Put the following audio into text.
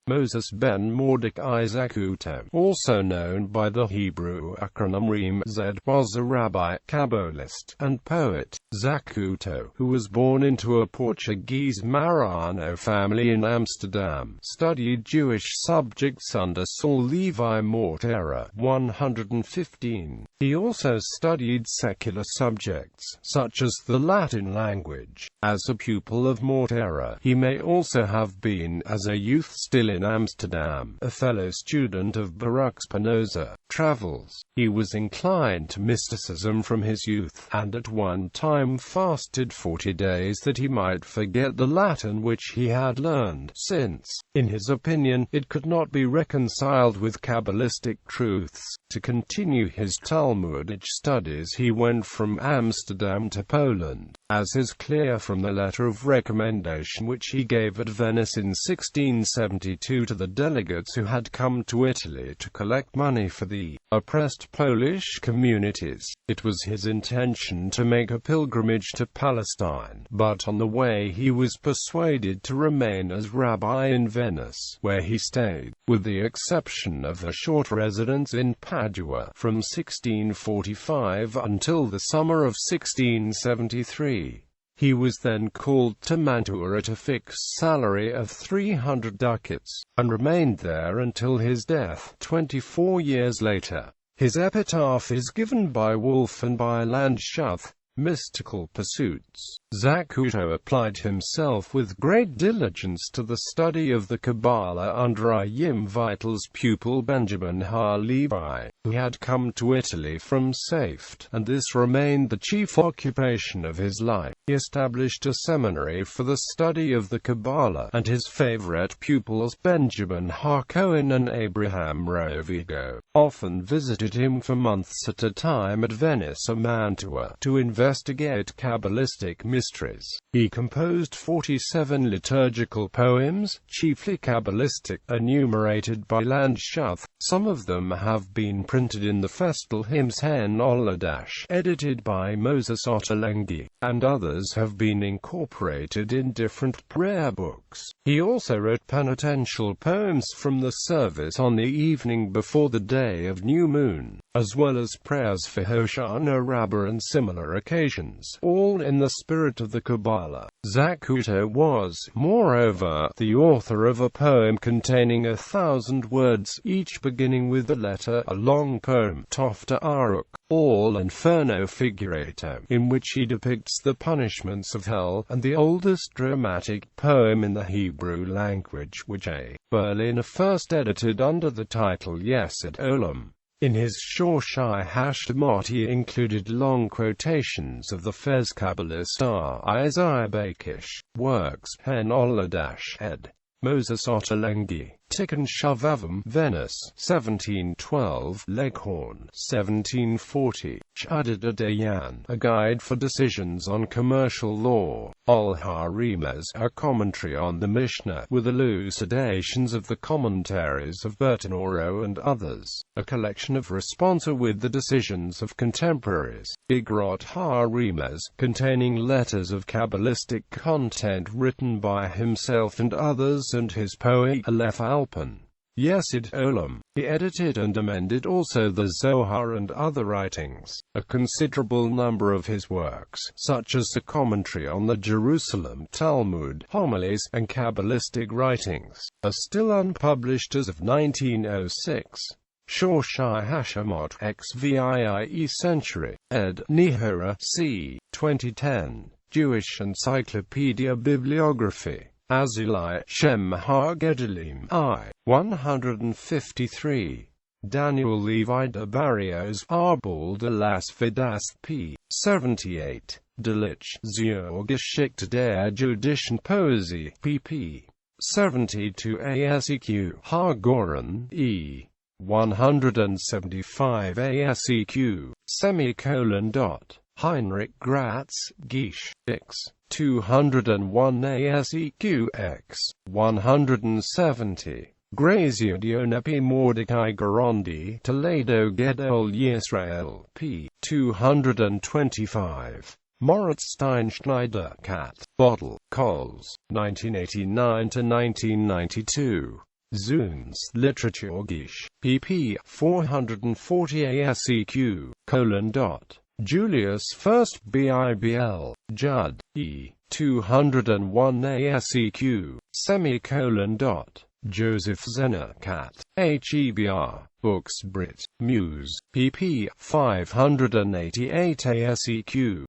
Moses ben Mordecai Zacuto, also known by the Hebrew acronym ReMe, was a rabbi, Kabbalist, and poet. Zacuto, who was born into a Portuguese Marrano family in Amsterdam, studied Jewish subjects under Saul Levi Morteira, 115. He also studied secular subjects, such as the Latin language. As a pupil of Morteira, he may also have been, as a youth still in Amsterdam, a fellow student of Baruch Spinoza. Travels. He was inclined to mysticism from his youth, and at one time fasted 40 days that he might forget the Latin which he had learned, since, in his opinion, it could not be reconciled with Kabbalistic truths. To continue his Talmudic studies he went from Amsterdam to Poland, as is clear from the letter of recommendation which he gave at Venice in 1672 to the delegates who had come to Italy to collect money for the oppressed Polish communities. It was his intention to make a pilgrimage to Palestine, but on the way he was persuaded to remain as rabbi in Venice, where he stayed, with the exception of a short residence in Padua, from 1645 until the summer of 1673. He was then called to Mantua at a fixed salary of 300 ducats, and remained there until his death, 24 years later. His epitaph is given by Wolff and by Landschaft. Mystical pursuits. Zacuto applied himself with great diligence to the study of the Kabbalah under Ayim Vitel's pupil Benjamin Levi, who had come to Italy from Saft, and this remained the chief occupation of his life. He established a seminary for the study of the Kabbalah, and his favorite pupils Benjamin Cohen and Abraham Rovigo often visited him for months at a time at Venice or Mantua to investigate Kabbalistic mysteries. He composed 47 liturgical poems, chiefly Kabbalistic, enumerated by Landschaft. Some of them have been printed in the Festal Hymns Hen Oladash, edited by Moses Ottolenghi, and others have been incorporated in different prayer books. He also wrote penitential poems from the service on the evening before the day of new moon, as well as prayers for Hoshana Rabbah and similar occasions, all in the spirit of the Kabbalah. Zacuto was, moreover, the author of a poem containing 1,000 words, each beginning with the letter, a long poem, Tofta Aruk, all Inferno Figurato, in which he depicts the punishments of hell, and the oldest dramatic poem in the Hebrew language which A. Berliner first edited under the title Yesod Olam. In his Shoshai Hashemot he included long quotations of the Fez Kabbalist Isaiah Bakish works, Hen Oladash, ed. Moses Ottolenghi, Tikkun Shavavim, Venice, 1712, Leghorn, 1740, Chadada Dayan, a guide for decisions on commercial law, ReMe, a commentary on the Mishnah, with elucidations of the commentaries of Bertinoro and others, a collection of responsa with the decisions of contemporaries, Igrot ReMe, containing letters of Kabbalistic content written by himself and others, and his poem, Aleph Alpin. Yesod Olam. He edited and amended also the Zohar and other writings. A considerable number of his works, such as the commentary on the Jerusalem Talmud, homilies, and Kabbalistic writings, are still unpublished as of 1906. Shoshai Hashemot, XVIIe Century, ed. Nihora, c. 2010. Jewish Encyclopedia Bibliography. Azulai, Shem HaGedolim, I. 153. Daniel Levi de Barrios, Arbal de las Vidas, p. 78. Delitzsch, Geschichte der jüdischen Poesie, pp. 72 ASEQ, Hagoran, E. 175 ASEQ, semicolon dot. Heinrich Gratz, Gish, X. 201 ASEQ X. 170. Grazia Dionepi Mordecai Garandi, Toledo Gedol Yisrael, p. 225. Moritz Steinschneider, Cat. Bottle, Coles, 1989–1992. Zuns Literaturgeschichte, pp. 440 ASEQ, : Julius First Bibl, Judd, E. 201 ASEQ, Joseph Zenakat, HEBR, Books Brit, Muse, pp. 588 ASEQ.